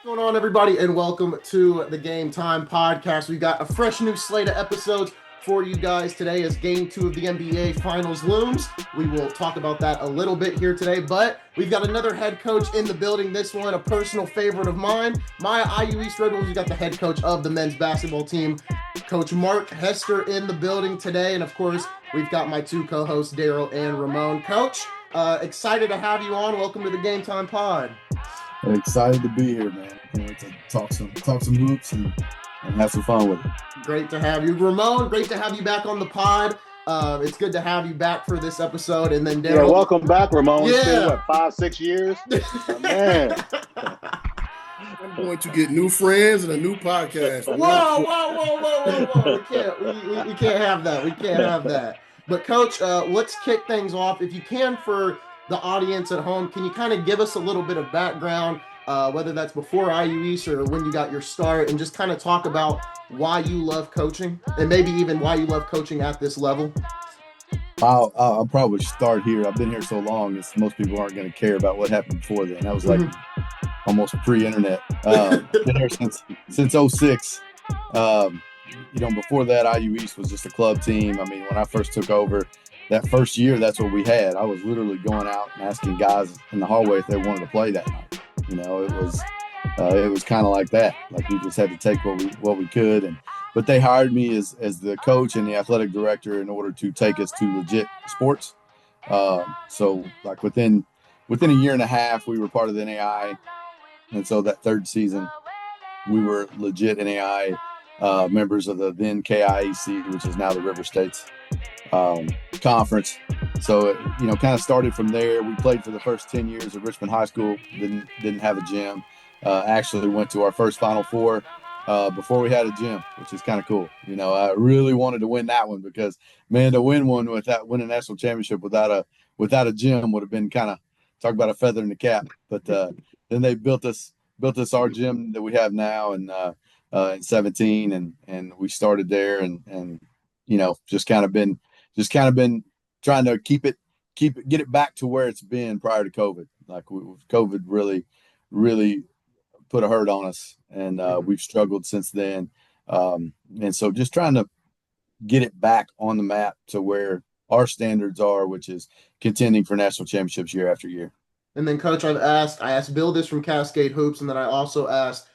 What's going on, everybody, and welcome to the Game Time Podcast. We got a fresh new slate of episodes for you guys today as Game 2 of the NBA Finals looms. We will talk about that a little bit here today, but we've got another head coach in the building. This one, a personal favorite of mine. My IU East Red Wolves, we got the head coach of the men's basketball team, Coach Mark Hester, in the building today. And, of course, we've got my two co-hosts, Daryl and Ramon. Coach, excited to have you on. Welcome to the Game Time Pod. I'm excited to be here, man. Can't wait to talk some hoops and have some fun with it. Great to have you, Ramon. Great to have you back on the pod. It's good to have you back for this episode. And then Daryl. Yeah, welcome back, Ramon. Yeah. It's been, what, 5-6 years? Man. I'm going to get new friends and a new podcast. Whoa. We can't have that. We can't have that. But, Coach, let's kick things off. If you can, for the audience at home, can you kind of give us a little bit of background, whether that's before IU East or when you got your start, and just kind of talk about why you love coaching and maybe even why you love coaching at this level? I'll probably start here. I've been here so long, most people aren't going to care about what happened before then. That was like almost pre-internet. Been here since '06. Before that, IU East was just a club team. I mean, when I first took over, that first year, that's what we had. I was literally going out and asking guys in the hallway if they wanted to play that night. It was kind of like that. Like, we just had to take what we could. But they hired me as the coach and the athletic director in order to take us to legit sports. So like within a year and a half, we were part of the NAI. And so that third season, we were legit NAI members of the then KIAC, which is now the River States Conference. So it, kind of started from there. We played for the first 10 years at Richmond High School. Didn't have a gym. Actually went to our first Final Four before we had a gym, which is kind of cool. I really wanted to win that one because, man, to win a national championship without a gym would have been kind of, talk about a feather in the cap. But then they built us our gym that we have now in 17, and we started there, and just kind of been trying to get it back to where it's been prior to COVID. Like, COVID really put a hurt on us, and we've struggled since then. And so just trying to get it back on the map to where our standards are, which is contending for national championships year after year. And then, Coach, I asked Bill this from Cascade Hoops, and then I also asked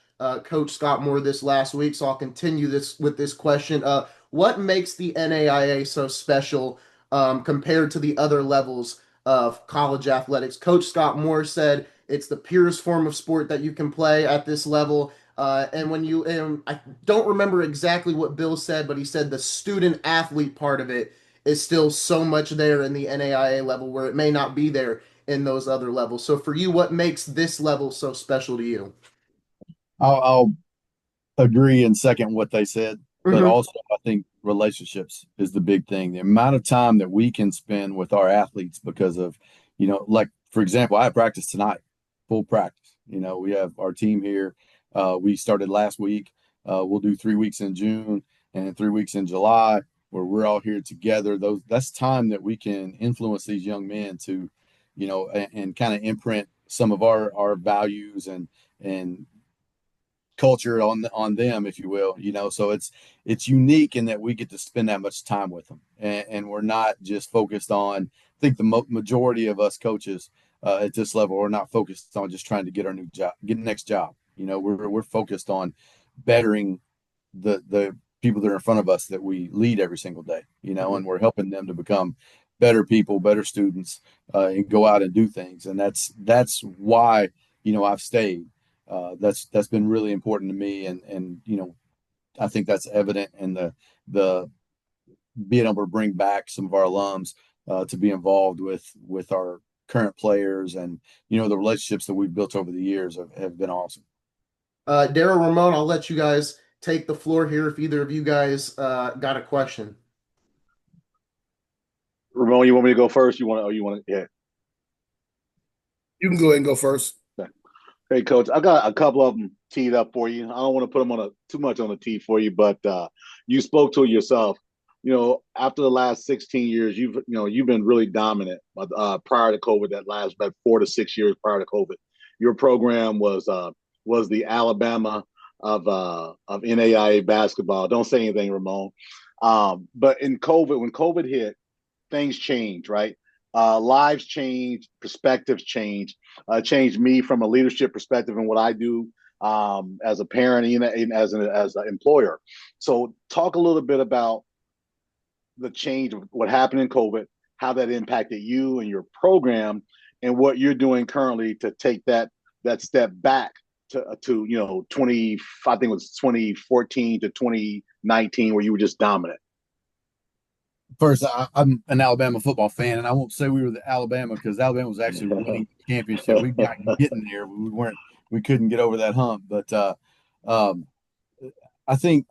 Coach Scott Moore this last week, so I'll continue with this question. What makes the NAIA so special compared to the other levels of college athletics? Coach Scott Moore said it's the purest form of sport that you can play at this level. And I don't remember exactly what Bill said, but he said the student athlete part of it is still so much there in the NAIA level where it may not be there in those other levels. So for you, what makes this level so special to you? I'll agree and second what they said, but also I think relationships is the big thing. The amount of time that we can spend with our athletes because of, like, for example, I have practice tonight, full practice. We have our team here. We started last week. We'll do 3 weeks in June and 3 weeks in July where we're all here together. That's time that we can influence these young men to, and kind of imprint some of our values and culture on them, if you will. So it's unique in that we get to spend that much time with them, and we're not just focused on, I think the majority of us coaches at this level are not focused on just trying to get the next job. We're focused on bettering the people that are in front of us that we lead every single day, and we're helping them to become better people, better students, and go out and do things. And that's why, I've stayed. That's been really important to me. And I think that's evident in the being able to bring back some of our alums to be involved with our current players, and, the relationships that we've built over the years have been awesome. Daryl, Ramon, I'll let you guys take the floor here if either of you guys got a question. Ramon, you want me to go first? You want to? Yeah. You can go ahead and go first. Hey, Coach, I got a couple of them teed up for you. I don't want to put them too much on the tee for you, but you spoke to it yourself. After the last 16 years, you've been really dominant. Prior to COVID, that last about 4 to 6 years prior to COVID, your program was was the Alabama of NAIA basketball. Don't say anything, Ramon. But in COVID, when COVID hit, things changed, right? Lives change, perspectives change. Changed me from a leadership perspective and what I do as a parent and as an employer. So, talk a little bit about the change of what happened in COVID, how that impacted you and your program, and what you're doing currently to take that step back to 20. I think it was 2014 to 2019 where you were just dominant. First, I'm an Alabama football fan, and I won't say we were the Alabama because Alabama was actually winning the championship. We got getting there. We couldn't get over that hump. But I think,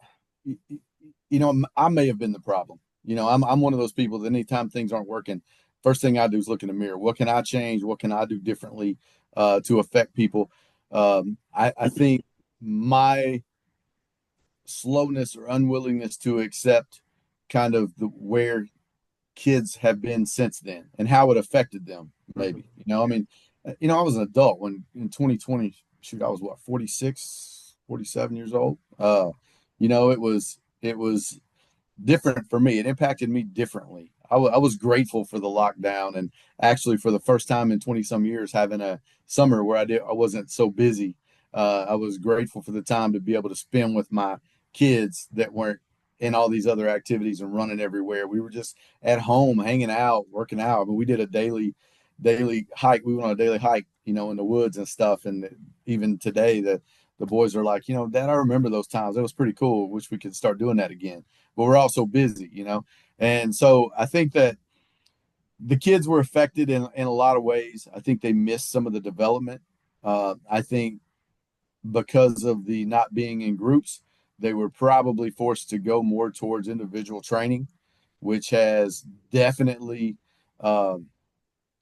I may have been the problem. I'm one of those people that anytime things aren't working, first thing I do is look in the mirror. What can I change? What can I do differently to affect people? I think my slowness or unwillingness to accept kind of where kids have been since then and how it affected them, maybe. I was an adult when in 2020, shoot, I was what, 46, 47 years old. It was different for me. It impacted me differently. I was grateful for the lockdown and actually for the first time in 20 some years having a summer where I wasn't so busy. I was grateful for the time to be able to spend with my kids that weren't in all these other activities and running everywhere. We were just at home, hanging out, working out. I mean, we did a daily hike. We went on a daily hike, in the woods and stuff. And even today, the boys are like, Dad, I remember those times. It was pretty cool. Wish we could start doing that again. But we're all so busy, And so I think that the kids were affected in a lot of ways. I think they missed some of the development. I think because of the not being in groups, they were probably forced to go more towards individual training, which has definitely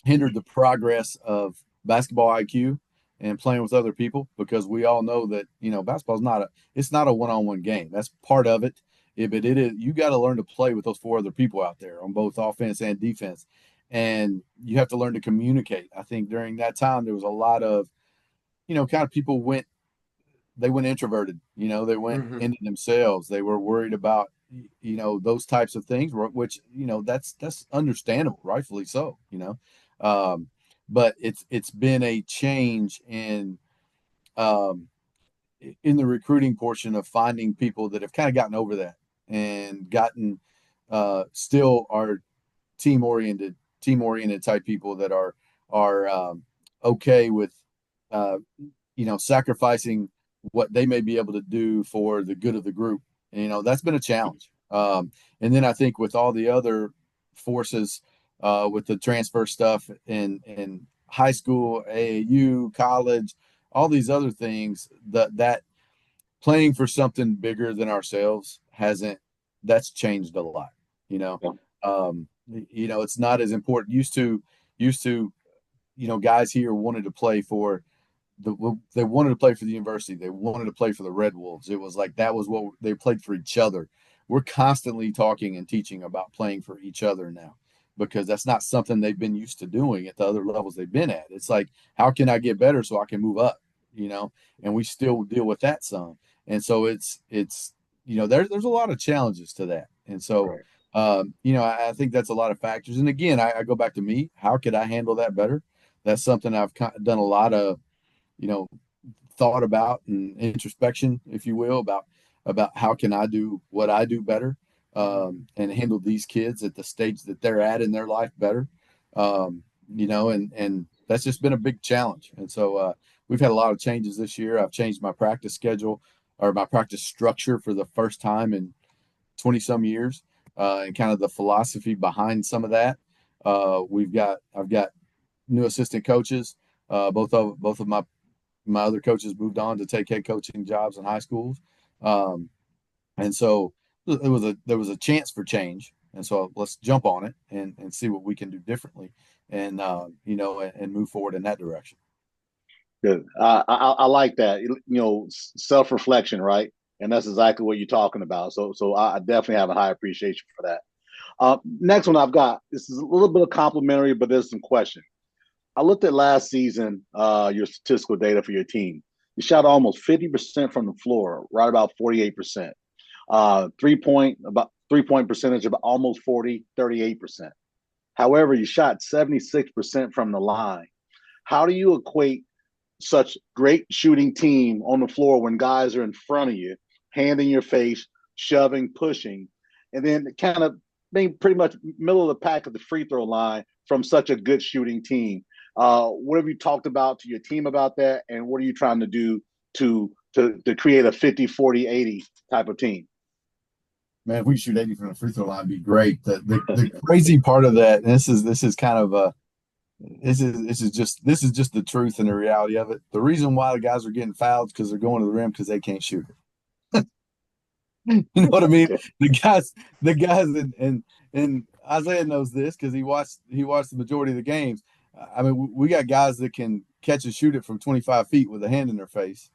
hindered the progress of basketball IQ and playing with other people, because we all know that basketball is not a one-on-one game. That's part of it, but it is, you got to learn to play with those four other people out there on both offense and defense, and you have to learn to communicate. I think during that time there was a lot of kind of people went introverted. They went into themselves. They were worried about those types of things, which that's understandable, rightfully so. But it's been a change in the recruiting portion of finding people that have kind of gotten over that and gotten still are team oriented type people that are okay with sacrificing what they may be able to do for the good of the group. And, that's been a challenge. And then I think with all the other forces, with the transfer stuff in high school, AAU, college, all these other things, that playing for something bigger than ourselves that's changed a lot. It's not as important. Used to, guys here wanted to play for they wanted to play for the university. They wanted to play for the Red Wolves. It was like that was what they played for each other. We're constantly talking and teaching about playing for each other now, because that's not something they've been used to doing at the other levels they've been at. It's like, how can I get better so I can move up? And we still deal with that some. And so it's there's a lot of challenges to that. And so, I think that's a lot of factors. And again, I go back to me. How could I handle that better? That's something I've done a lot of, thought about and introspection, if you will, about how can I do what I do better, and handle these kids at the stage that they're at in their life better. And that's just been a big challenge. And so we've had a lot of changes this year. I've changed my practice schedule or my practice structure for the first time in 20 some years, and kind of the philosophy behind some of that. I've got new assistant coaches. Both of my other coaches moved on to take head coaching jobs in high schools. And so there was a chance for change. And so let's jump on it and see what we can do differently and move forward in that direction. Good. I like that. Self-reflection, right? And that's exactly what you're talking about. So I definitely have a high appreciation for that. Next one I've got, this is a little bit of complimentary, but there's some question. I looked at last season, your statistical data for your team. You shot almost 50% from the floor, right about 48%. 3 point percentage of almost 40, 38%. However, you shot 76% from the line. How do you equate such great shooting team on the floor when guys are in front of you, hand in your face, shoving, pushing, and then kind of being pretty much middle of the pack at the free throw line from such a good shooting team? What have you talked about to your team about that, and what are you trying to do to create a 50, 40, 80 type of team? Man, if we shoot 80 from the free throw line, it'd be great. The crazy part of that, and this is kind of a this is just the truth and the reality of it. The reason why the guys are getting fouled because they're going to the rim because they can't shoot it. You know what I mean? Okay. The guys, and Isaiah knows this because he watched the majority of the games. I mean, we got guys that can catch and shoot it from 25 feet with a hand in their face.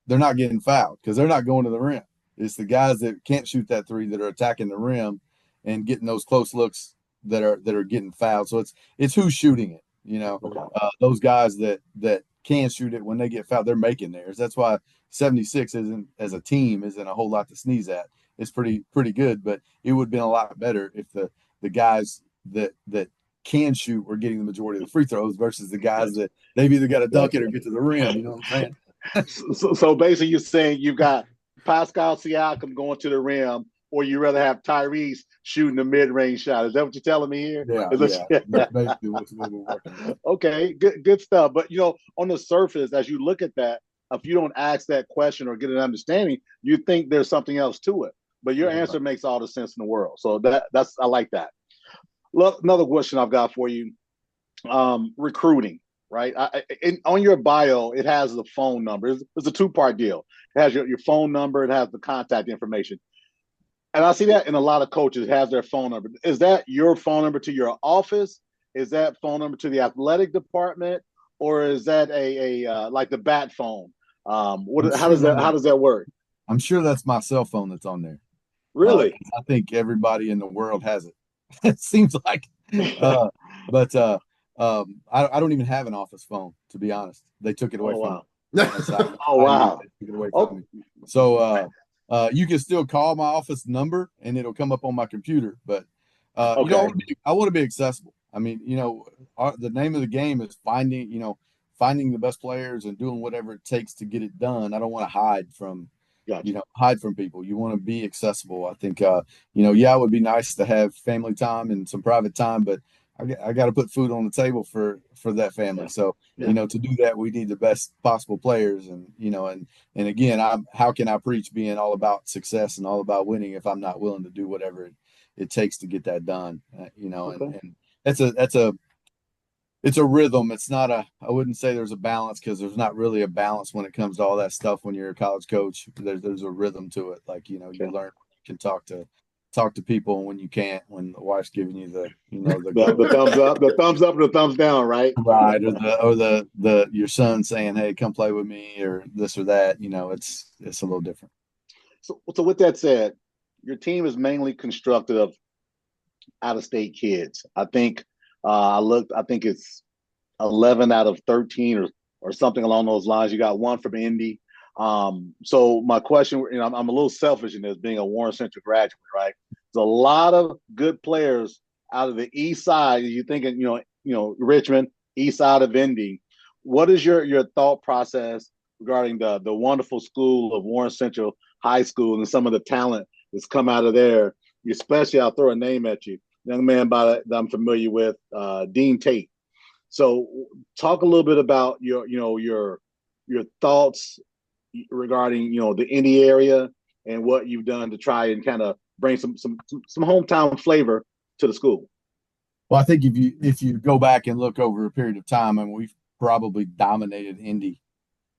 They're not getting fouled because they're not going to the rim. It's the guys that can't shoot that three that are attacking the rim and getting those close looks that are getting fouled. So it's who's shooting it. You know, Okay. those guys that can shoot it when they get fouled, they're making theirs. That's why 76 isn't as a team isn't a whole lot to sneeze at. It's pretty good, but it would have been a lot better if the guys that can shoot were getting the majority of the free throws versus the guys that they've either got to dunk it or get to the rim. You know what I'm saying? So basically, you're saying you've got Pascal Siakam going to the rim, or you rather have Tyrese shooting the mid-range shot. Is that what you're telling me here? Yeah, Is yeah. that- That's basically what we're working on. Okay, good stuff. But on the surface, as you look at that, if you don't ask that question or get an understanding, you think there's something else to it. But your answer makes all the sense in the world. So that's I like that. Look, another question I've got for you: recruiting. Right on your bio, it has the phone number. It's a two-part deal. It has your phone number. It has the contact information. And I see that in a lot of coaches has their phone number. Is that your phone number to your office? Is that phone number to the athletic department, or is that a like the bat phone? I'm How sure does that work? I'm sure that's my cell phone that's on there. Really? I think everybody in the world has it. It seems like, uh, but I don't even have an office phone, to be honest. They took it away Oh from me. wow! That's Oh wow! they took it away from Oh, me. So you can still call my office number and it'll come up on my computer. But okay. I want to be accessible. I mean, the name of the game is finding the best players and doing whatever it takes to get it done. I don't want to Gotcha. hide from people. You want to be accessible. I think, yeah, it would be nice to have family time and some private time, but I got to put food on the table for that family. Yeah. So, Yeah. to do that, we need the best possible players. And again, how can I preach being all about success and all about winning if I'm not willing to do whatever it takes to get that done? Okay. And it's a rhythm. It's not I wouldn't say there's a balance because there's not really a balance when it comes to all that stuff when you're a college coach. There's a rhythm to it. Like, you Okay. learn you can talk to people and when you can't, when the wife's giving you the The thumbs up, the thumbs up, and the thumbs down, right? right, or the your son saying, "Hey, come play with me," or this or that. It's a little different. So with that said, your team is mainly constructed of out-of-state kids. I think I looked. I think it's 11 out of 13 or something along those lines. You got one from Indy. So my question, I'm a little selfish in this, being a Warren Central graduate, right? There's a lot of good players out of the East Side. You thinking, Richmond, East Side of Indy. What is your thought process regarding the wonderful school of Warren Central High School and some of the talent that's come out of there? Especially, I'll throw a name at you, young man that I'm familiar with, Dean Tate. So, talk a little bit about your thoughts regarding the Indy area and what you've done to try and kind of bring some hometown flavor to the school. Well, I think if you go back and look over a period of time, I mean, we've probably dominated Indy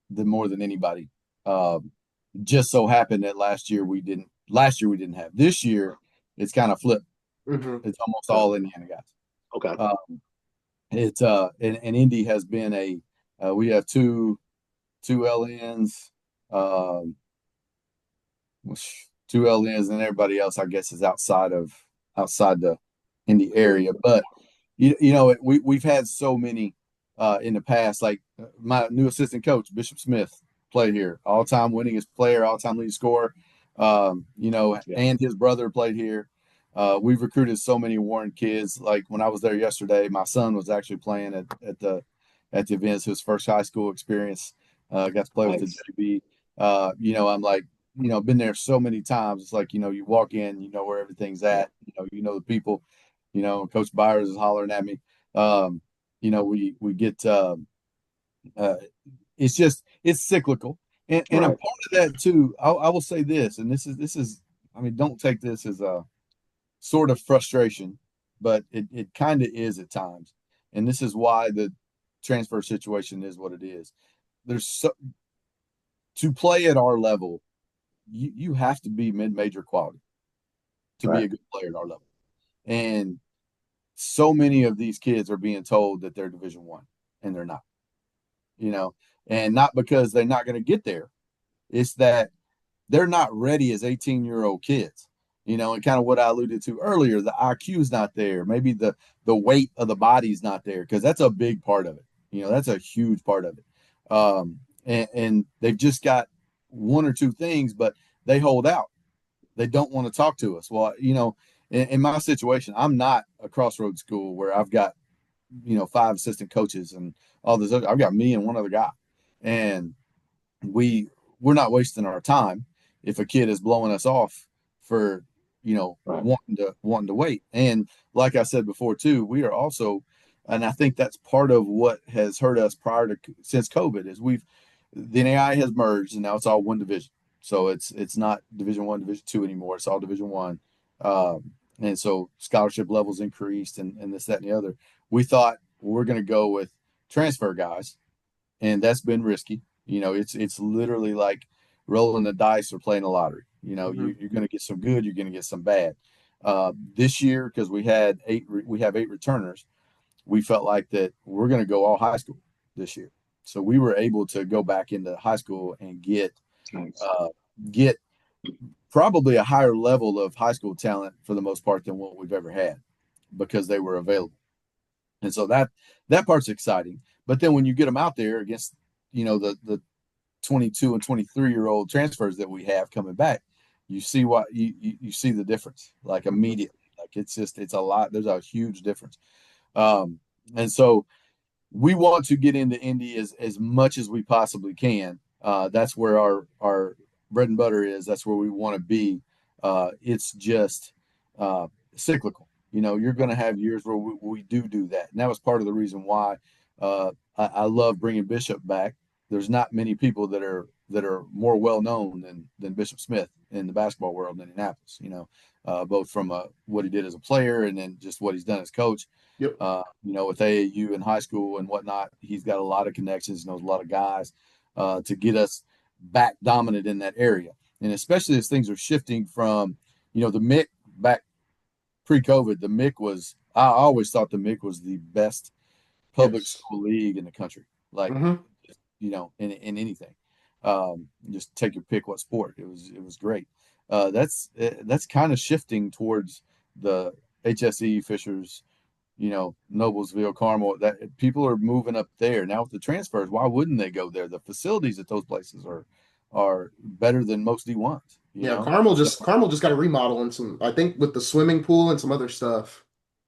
more than anybody. Just so happened that last year we didn't have. This year it's kind of flipped. Mhm. It's almost all Indiana guys. Okay. It's and Indy has been we have two LNs, two LNs, and everybody else I guess is outside the Indy area. But we've had so many in the past. Like my new assistant coach Bishop Smith played here. All-time winningest player, all-time leading scorer. Yeah. And his brother played here. We've recruited so many Warren kids. Like when I was there yesterday, my son was actually playing at the events, his first high school experience. Got to play with the Nice. JV. I'm like, been there so many times. It's like, you walk in, you know where everything's Yeah. at. The people. Coach Byers is hollering at me. We get. Uh, it's cyclical, and a Right. part of that too. I will say this, and this is. I mean, don't take this as a sort of frustration, but it kind of is at times. And this is why the transfer situation is what it is. There's to play at our level, you have to be mid-major quality to be Right. a good player at our level. And so many of these kids are being told that they're Division One, and they're not. And not because they're not going to get there. It's that they're not ready as 18-year-old kids. And kind of what I alluded to earlier, the IQ is not there. Maybe the weight of the body is not there because that's a big part of it. That's a huge part of it. And they've just got one or two things, but they hold out. They don't want to talk to us. Well, in my situation, I'm not a crossroads school where I've got, 5 assistant coaches and all this. I've got me and one other guy, and we're not wasting our time if a kid is blowing us off for Right. wanting to wait. And like I said before too, we are also, and I think that's part of what has hurt us since COVID is the NAI has merged and now it's all one division. So it's not Division One, Division Two anymore. It's all Division One. And so scholarship levels increased and this, that, and the other. We thought we're going to go with transfer guys, and that's been risky. It's literally like rolling the dice or playing a lottery. You're going to get some good, you're going to get some bad. This year, because we have 8 returners, we felt like that we're going to go all high school this year. So we were able to go back into high school and Nice. get probably a higher level of high school talent for the most part than what we've ever had because they were available. And so that part's exciting. But then when you get them out there against, the 22 and 23-year-old transfers that we have coming back, you see what you see the difference like immediately. Like it's a lot. There's a huge difference. And so we want to get into Indy as much as we possibly can. That's where our bread and butter is. That's where we want to be. It's just cyclical. You're going to have years where we do that. And that was part of the reason why I love bringing Bishop back. There's not many people that are more well known than Bishop Smith in the basketball world in Indianapolis. Both from what he did as a player and then just what he's done as coach. Yep. With AAU in high school and whatnot, he's got a lot of connections, knows a lot of guys to get us back dominant in that area. And especially as things are shifting from, the MIC back pre-COVID, the MIC was, I always thought the MIC was the best public Yes. school league in the country. Like, Mm-hmm. in anything. Just take your pick what sport. It was great. That's kind of shifting towards the HSE Fishers, Noblesville, Carmel. That people are moving up there now with the transfers. Why wouldn't they go there? The facilities at those places are better than most D1s. Yeah, Carmel just got a remodel and some, I think, with the swimming pool and some other stuff.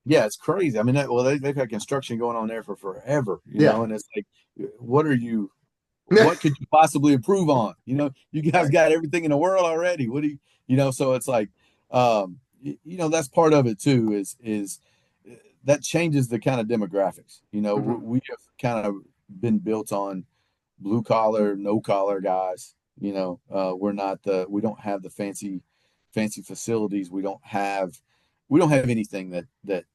Yeah, it's crazy. I mean, they've had construction going on there for forever, Yeah. and it's like, what could you possibly improve on? You guys Right. got everything in the world already. What do so it's like, that's part of it too, is that changes the kind of demographics. Mm-hmm. We have kind of been built on blue collar, no collar guys. We don't have the fancy facilities. We don't have anything that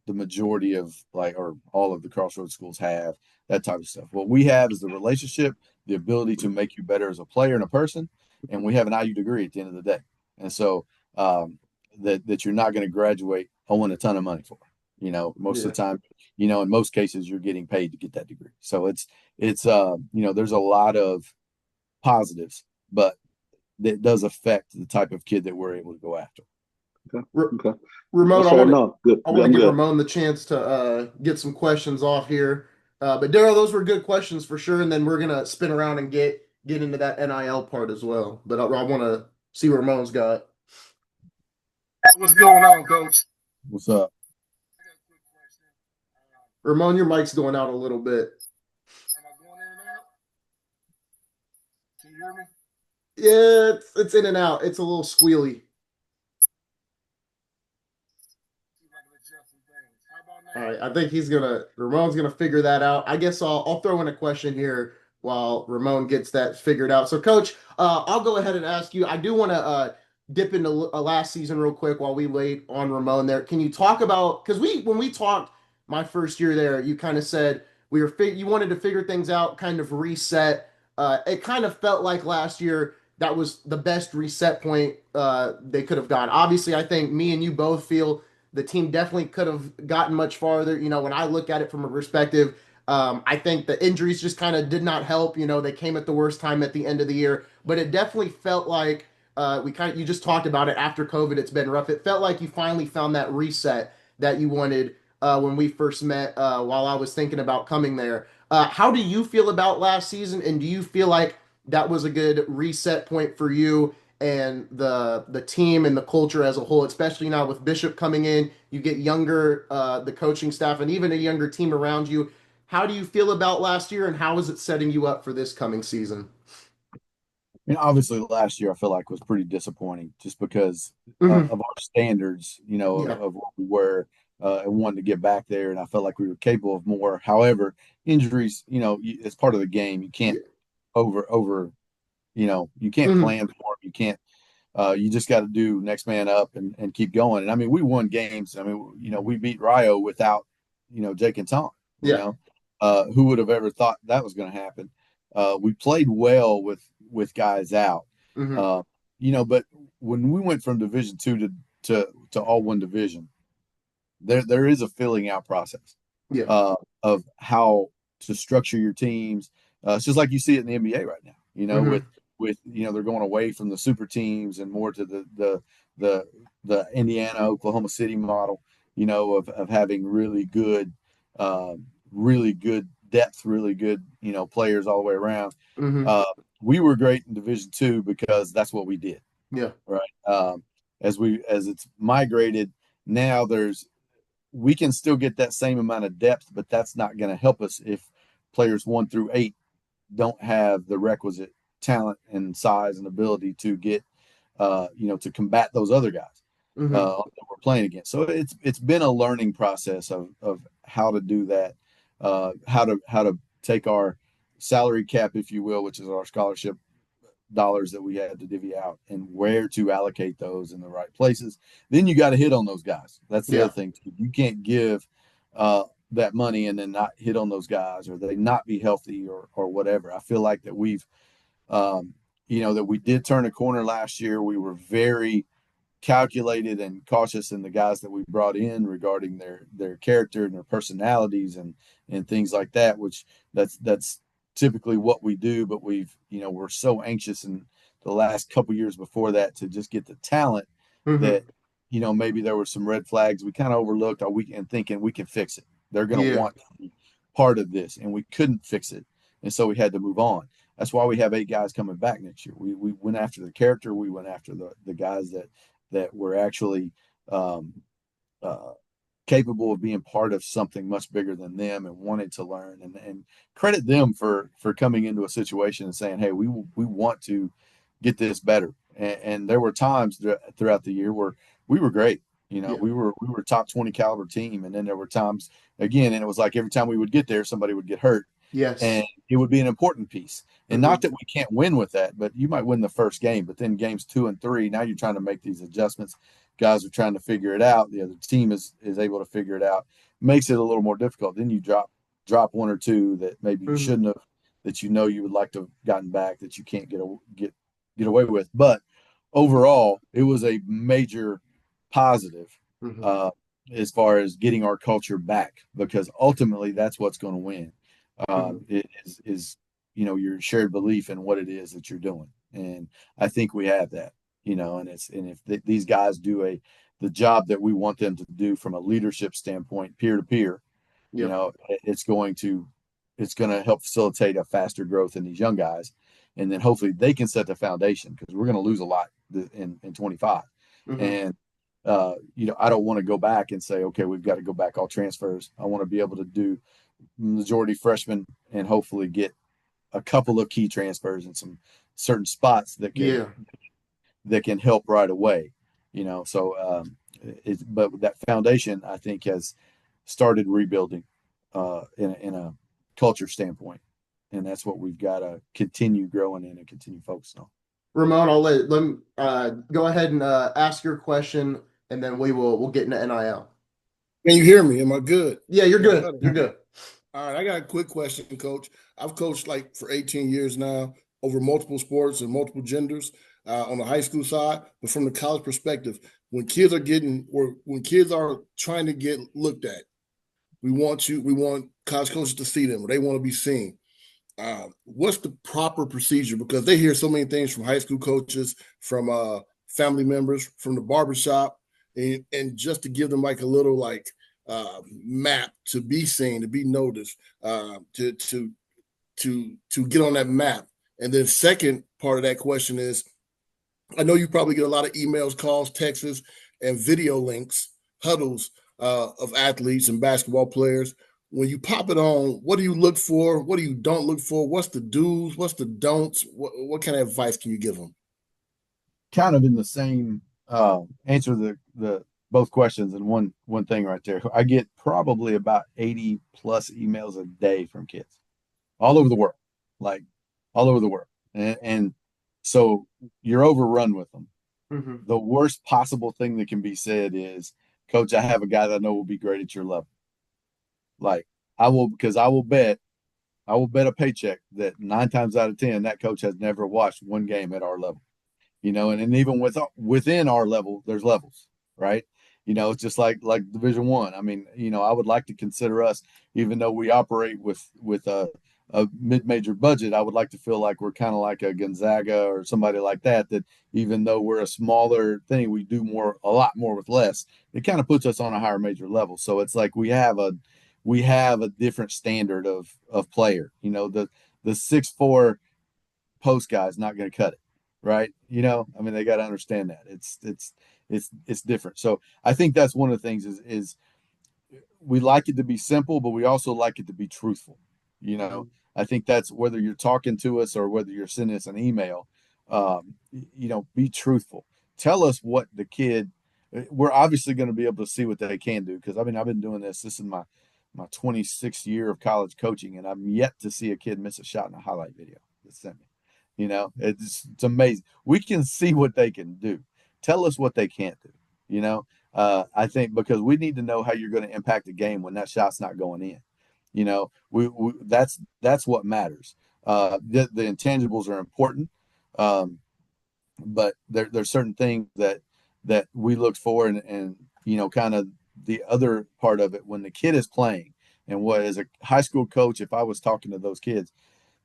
the majority of or all of the crossroads schools have, that type of stuff. What we have is the relationship, the ability to make you better as a player and a person, and we have an IU degree at the end of the day. And so that you're not going to graduate owing a ton of money for. Most of Yeah. the time, in most cases you're getting paid to get that degree. So it's there's a lot of positives, but that does affect the type of kid that we're able to go after. Okay. R- Okay. Ramon, That's I fair want to enough. Good. I Good. want to I'm give good. Ramon the chance to get some questions off here. But Daryl, those were good questions for sure. And then we're gonna spin around and get get into that NIL part as well. But I want to see what Ramon's got. What's going on, Coach? What's up? I got a quick question. Ramon, your mic's going out a little bit. Am I going in and out? Can you hear me? Yeah, it's in and out. It's a little squealy. See if I can adjust some things. How about All now? right, I think Ramon's gonna figure that out. I guess I'll throw in a question here while Ramon gets that figured out. So, Coach, I'll go ahead and ask you. I do want to dip into last season real quick while we wait on Ramon there. Can you talk about because when we talked my first year there, you kind of said you wanted to figure things out, kind of reset. It kind of felt like last year that was the best reset point they could have gone. Obviously, I think me and you both feel the team definitely could have gotten much farther. When I look at it from a perspective, I think the injuries just kind of did not help. They came at the worst time at the end of the year, but it definitely felt like you just talked about it after COVID. It's been rough. It felt like you finally found that reset that you wanted when we first met while I was thinking about coming there. How do you feel about last season, and do you feel like that was a good reset point for you and the team and the culture as a whole, especially now with Bishop coming in, you get younger, the coaching staff, and even a younger team around you. How do you feel about last year, and how is it setting you up for this coming season? Obviously, last year I feel like was pretty disappointing just because Hmm. of our standards, Yeah. of what we were and wanted to get back there, and I felt like we were capable of more. However, injuries, it's part of the game. You can't Yeah. over, you can't Hmm. plan for them. You can't. You just got to do next man up and keep going. And I mean, we won games. I mean, we beat Rio without, Jake and Tom. You Yeah. know, who would have ever thought that was going to happen? We played well with guys out. Hmm. Uh, but when we went from Division 2 to all one division, there is a filling out process Yeah. of how to structure your teams. It's just like you see it in the NBA right now. Hmm. With they're going away from the super teams and more to the the Indiana Oklahoma City model. Of having really good depth, really good players all the way around. Hmm. Uh, we were great in Division 2 because that's what we did, Yeah. right? As it's migrated now, we can still get that same amount of depth, but that's not going to help us if players 1 through 8 don't have the requisite talent and size and ability to get, to combat those other guys Hmm. that we're playing against. So it's been a learning process of how to do that, how to take our salary cap, if you will, which is our scholarship dollars that we had to divvy out and where to allocate those in the right places. Then you got to hit on those guys. That's the other Yeah. thing. You can't give that money and then not hit on those guys or they not be healthy or whatever. I feel like that um, that we did turn a corner last year. We were very calculated and cautious in the guys that we brought in regarding their character and their personalities and things like that, which that's typically what we do. But we're so anxious in the last couple years before that to just get the talent Hmm. that maybe there were some red flags we kind of overlooked all weekend thinking we can fix it. They're going to Yeah. want to be part of this, and we couldn't fix it, and so we had to move on. That's why we have 8 guys coming back next year. We went after the character. We went after the guys that were actually um, uh, capable of being part of something much bigger than them and wanted to learn and credit them for coming into a situation and saying, hey, we want to get this better. And there were times throughout the year where we were great. Yeah. We were top 20 caliber team, and then there were times again, and it was like every time we would get there, somebody would get hurt, and Yes. it would be an important piece. And not Hmm. that we can't win with that, but you might win the first game, but then games 2 and 3, now you're trying to make these adjustments. Guys are trying to figure it out. The other team is able to figure it out. Makes it a little more difficult. Then you drop 1 or 2 that maybe you Hmm. shouldn't have, that you would like to have gotten back that you can't get away with. But overall, it was a major positive Hmm. uh, as far as getting our culture back because ultimately that's what's going to win. Hmm. It is your shared belief in what it is that you're doing, and I think we have that. And if these guys do the job that we want them to do from a leadership standpoint, peer to peer, Yep. it's going to it's going to help facilitate a faster growth in these young guys. And then hopefully they can set the foundation, because we're going to lose a lot in 25. Mm-hmm. And, I don't want to go back and say, okay, we've got to go back all transfers. I want to be able to do majority freshmen and hopefully get a couple of key transfers in some certain spots Yeah. that can help right away. So but that foundation, I think, has started rebuilding in a culture standpoint, and that's what we've got to continue growing in and continue focusing on. Ramon, let me go ahead and ask your question, and then we'll get into NIL. Can you hear me? Am I good? Yeah, you're good. You're good. All right, I got a quick question, Coach. I've coached like for 18 years now over multiple sports and multiple genders on the high school side, but from the college perspective, when kids are trying to get looked at, we want college coaches to see them, or they want to be seen. What's the proper procedure? Because they hear so many things from high school coaches, from family members, from the barbershop, and just to give them like a little map to be seen, to be noticed, to get on that map. And then second part of that question is, I know you probably get a lot of emails, calls, texts, and video links, huddles of athletes and basketball players. When you pop it on, what do you look for? What do you don't look for? What's the do's? What's the don'ts? What kind of advice can you give them? Kind of in the same answer the both questions in one thing right there. I get probably about 80 plus emails a day from kids all over the world, like all over the world, and so you're overrun with them. Mm-hmm. The worst possible thing that can be said is, Coach, I have a guy that I know will be great at your level. Like, because I will bet a paycheck that 9 times out of 10 that coach has never watched one game at our level. And even within our level, there's levels, right? It's just like Division I. I mean, I would like to consider us, even though we operate with a mid-major budget, I would like to feel like we're kind of like a Gonzaga or somebody like that even though we're a smaller thing, we do a lot more with less. It kind of puts us on a higher major level. So it's like we have a different standard of player. The 6'4" post guy is not going to cut it, right? I mean, they got to understand that it's different. So I think that's one of the things is we like it to be simple, but we also like it to be truthful. I think that's whether you're talking to us or whether you're sending us an email, be truthful. Tell us what the kid, we're obviously going to be able to see what they can do. Because, I mean, I've been doing this. This is my 26th year of college coaching, and I'm yet to see a kid miss a shot in a highlight video that sent me. It's amazing. We can see what they can do. Tell us what they can't do. I think because we need to know how you're going to impact the game when that shot's not going in. That's what matters. The intangibles are important, but there's certain things that we look for, and kind of the other part of it when the kid is playing. And what, as a high school coach, if I was talking to those kids,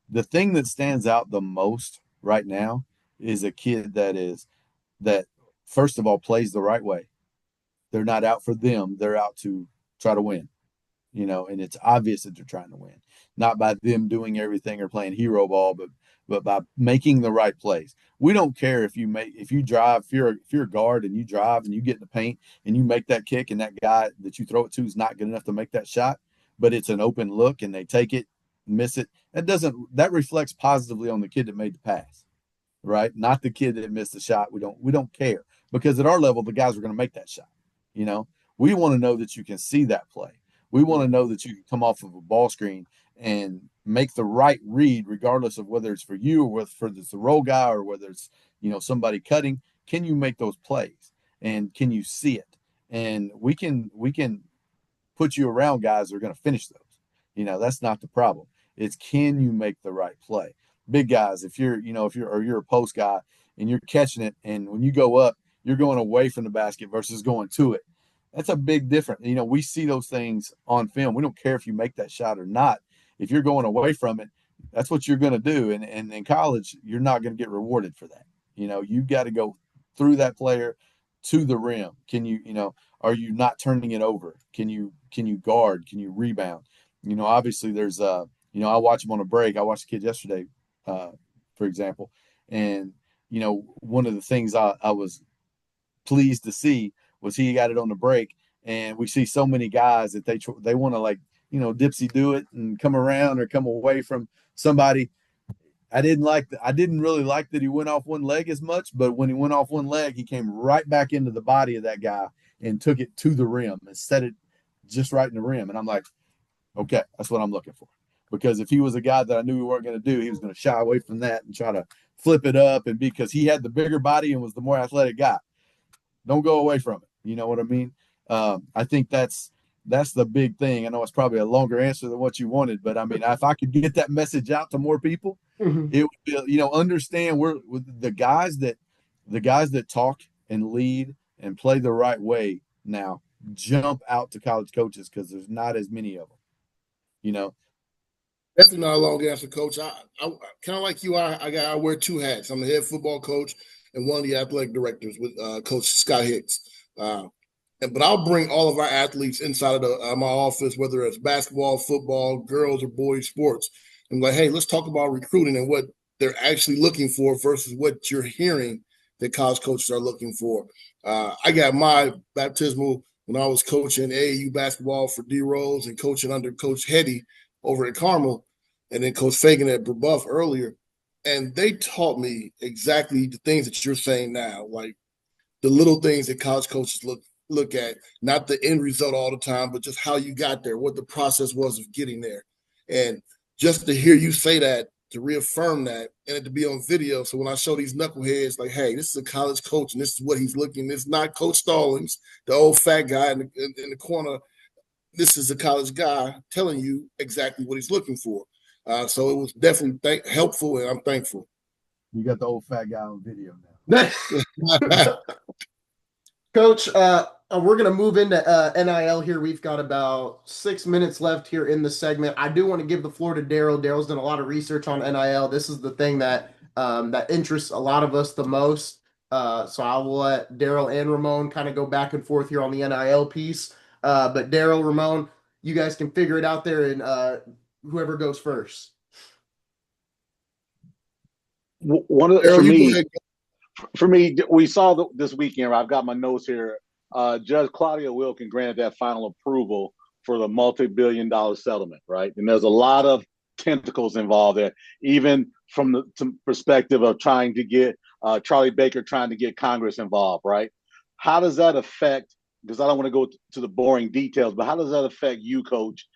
the thing that stands out the most right now is a kid that first of all plays the right way. They're not out for them; they're out to try to win. And it's obvious that they're trying to win, not by them doing everything or playing hero ball, but by making the right plays. We don't care if you drive, if you're a guard and you drive and you get in the paint and you make that kick and that guy that you throw it to is not good enough to make that shot, but it's an open look and they take it, miss it. That reflects positively on the kid that made the pass, right? Not the kid that missed the shot. We don't care, because at our level, the guys are going to make that shot. We want to know that you can see that play. We want to know that you can come off of a ball screen and make the right read, regardless of whether it's for you or whether it's the roll guy or whether it's, somebody cutting. Can you make those plays, and can you see it? And we can put you around guys that are going to finish those. That's not the problem. It's, can you make the right play? Big guys, if you're a post guy and you're catching it, and when you go up, you're going away from the basket versus going to it. That's a big difference. We see those things on film. We don't care if you make that shot or not. If you're going away from it, that's what you're going to do. And in college, you're not going to get rewarded for that. You've got to go through that player to the rim. Can you, are you not turning it over? Can you guard? Can you rebound? Obviously there's I watch them on a break. I watched the kid yesterday, for example, and one of the things I was pleased to see was he got it on the break, and we see so many guys that they want to like dipsy do it and come around or come away from somebody. I didn't really like that he went off one leg as much, but when he went off one leg, he came right back into the body of that guy and took it to the rim and set it just right in the rim. And I'm like, okay, that's what I'm looking for. Because if he was a guy that I knew we weren't going to do, he was going to shy away from that and try to flip it up. And because he had the bigger body and was the more athletic guy, don't go away from it. You know what I mean? I think that's the big thing. I know it's probably a longer answer than what you wanted, but I mean, if I could get that message out to more people, it would be, understand we're the guys that talk and lead and play the right way now jump out to college coaches because there's not as many of them. Definitely not a long answer, Coach. I kind of like you. I wear two hats. I'm the head football coach and one of the athletic directors with Coach Scott Hicks. But I'll bring all of our athletes inside of my office, whether it's basketball, football, girls or boys sports. I'm like, hey, let's talk about recruiting and what they're actually looking for versus what you're hearing that college coaches are looking for. I got my baptismal when I was coaching AAU basketball for D Rose and coaching under Coach Hetty over at Carmel, and then Coach Fagan at Brebeuf earlier. And they taught me exactly the things that you're saying now, like the little things that college coaches look at, not the end result all the time, but just how you got there, what the process was of getting there. And just to hear you say that, to reaffirm that, and it to be on video. So when I show these knuckleheads, like, hey, this is a college coach, and this is what he's looking. It's not Coach Stallings, the old fat guy in the corner. This is a college guy telling you exactly what he's looking for. So it was definitely helpful, and I'm thankful. You got the old fat guy on video now. Coach, we're going to move into NIL here. We've got about 6 minutes left here in the segment. I do want to give the floor to Daryl. Daryl's done a lot of research on NIL. This is the thing that interests a lot of us the most. So I will let Daryl and Ramon kind of go back and forth here on the NIL piece. But Daryl, Ramon, you guys can figure it out there, and whoever goes first. For me, we saw this weekend. I've got my notes here. Judge Claudia Wilkin granted that final approval for the multi-billion-dollar settlement, right? And there's a lot of tentacles involved there, even from the perspective of trying to get Charlie Baker trying to get Congress involved, right? How does that affect? Because I don't want to go to the boring details, but how does that affect you, Coach,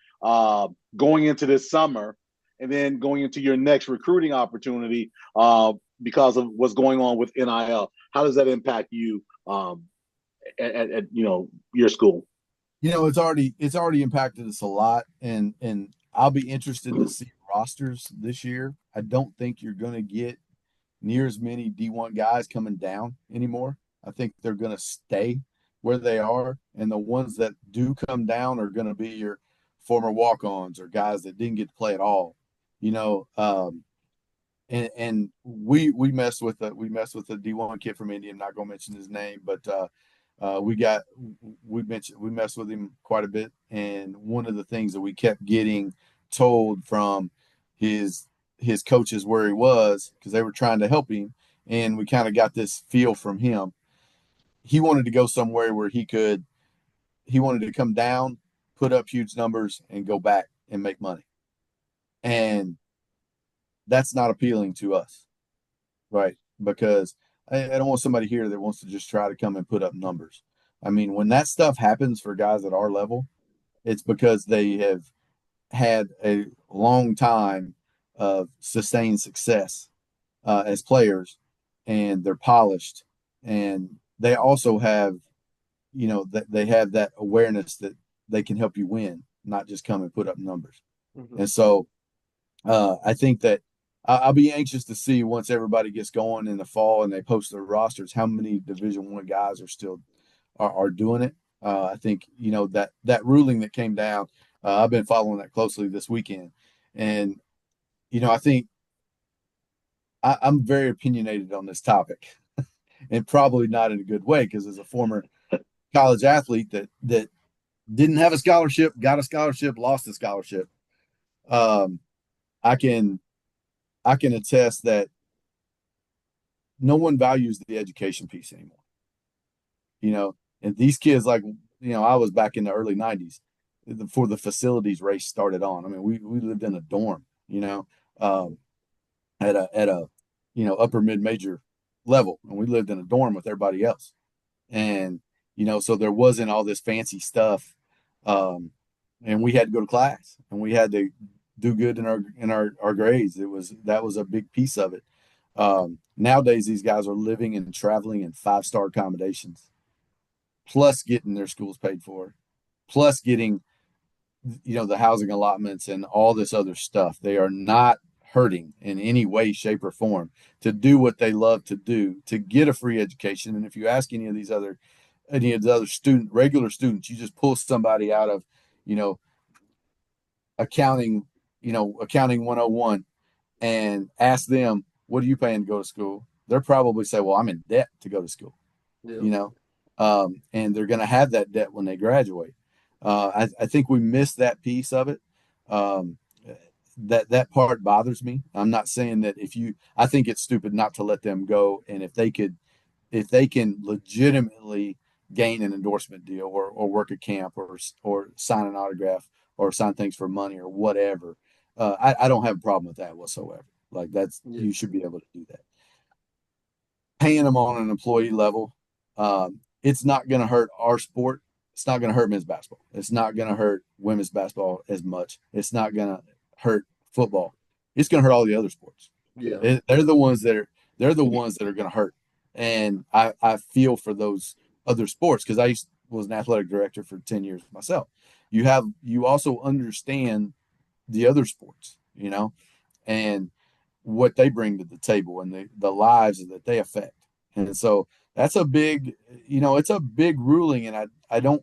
going into this summer and then going into your next recruiting opportunity because of what's going on with NIL? How does that impact you at your school? It's already impacted us a lot, and I'll be interested to see rosters this year. I don't think you're going to get near as many D1 guys coming down anymore. I think they're going to stay where they are, and the ones that do come down are going to be your former walk-ons or guys that didn't get to play at all. And we messed with a D1 kid from India. I'm not going to mention his name, but we messed with him quite a bit. And one of the things that we kept getting told from his coaches where he was, because they were trying to help him, and we kind of got this feel from him. He wanted to go somewhere where he wanted to come down, put up huge numbers, and go back and make money. And that's not appealing to us, right? Because I don't want somebody here that wants to just try to come and put up numbers. I mean, when that stuff happens for guys at our level, it's because they have had a long time of sustained success as players, and they're polished, and they also have, they have that awareness that they can help you win, not just come and put up numbers. Mm-hmm. And so I think that I'll be anxious to see once everybody gets going in the fall and they post their rosters, how many Division I guys are still are doing it. I think, that ruling that came down, I've been following that closely this weekend. And, I think I'm very opinionated on this topic. And probably not in a good way, because as a former college athlete that didn't have a scholarship, got a scholarship, lost a scholarship. I can attest that no one values the education piece anymore. You know, and these kids, like, I was back in the early 90s before the facilities race started on. I mean, we lived in a dorm, um, at a upper mid major level, and we lived in a dorm with everybody else. And so there wasn't all this fancy stuff, and we had to go to class, and we had to do good in our grades. That was a big piece of it. Nowadays, these guys are living and traveling in 5-star accommodations, plus getting their schools paid for, plus getting the housing allotments and all this other stuff. They are not hurting in any way, shape, or form to do what they love to do, to get a free education. And if you ask any of the other regular students, you just pull somebody out of, accounting, accounting 101 and ask them, what are you paying to go to school? They'll probably say, well, I'm in debt to go to school, Yeah. And they're going to have that debt when they graduate. I think we missed that piece of it. That part bothers me. I'm not saying that I think it's stupid not to let them go. And if they can legitimately gain an endorsement deal or work a camp or sign an autograph or sign things for money or whatever, I don't have a problem with that whatsoever. Like Yeah. you should be able to do that. Paying them on an employee level, it's not going to hurt our sport. It's not going to hurt men's basketball. It's not going to hurt women's basketball as much. It's not going to hurt football. It's going to hurt all the other sports. Yeah. They're the ones that are going to hurt. And I feel for those other sports because was an athletic director for 10 years myself. You also understand the other sports, and what they bring to the table and the lives that they affect. And so that's a big, it's a big ruling. And I don't,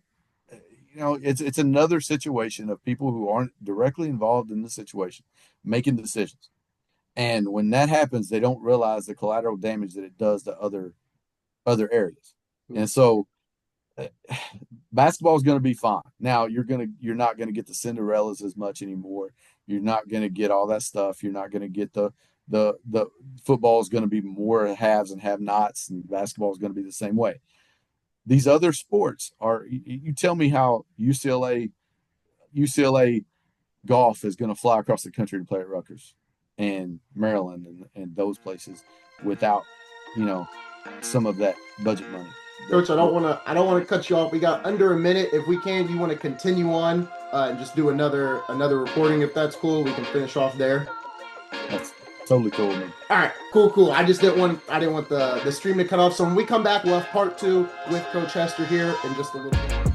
it's another situation of people who aren't directly involved in the situation making decisions. And when that happens, they don't realize the collateral damage that it does to other areas. And so basketball is going to be fine. Now you're not going to get the Cinderellas as much anymore. You're not going to get all that stuff. You're not going to get the football is going to be more haves and have-nots, and basketball is going to be the same way. These other sports are. You tell me how UCLA golf is going to fly across the country to play at Rutgers and Maryland and those places without some of that budget money. Coach, I don't want to cut you off. We got under a minute. If we can, you want to continue on and just do another recording if that's cool. We can finish off there. That's totally cool, man. All right, cool. I didn't want the stream to cut off. So when we come back, we'll have part 2 with Coach Hester here in just a little bit.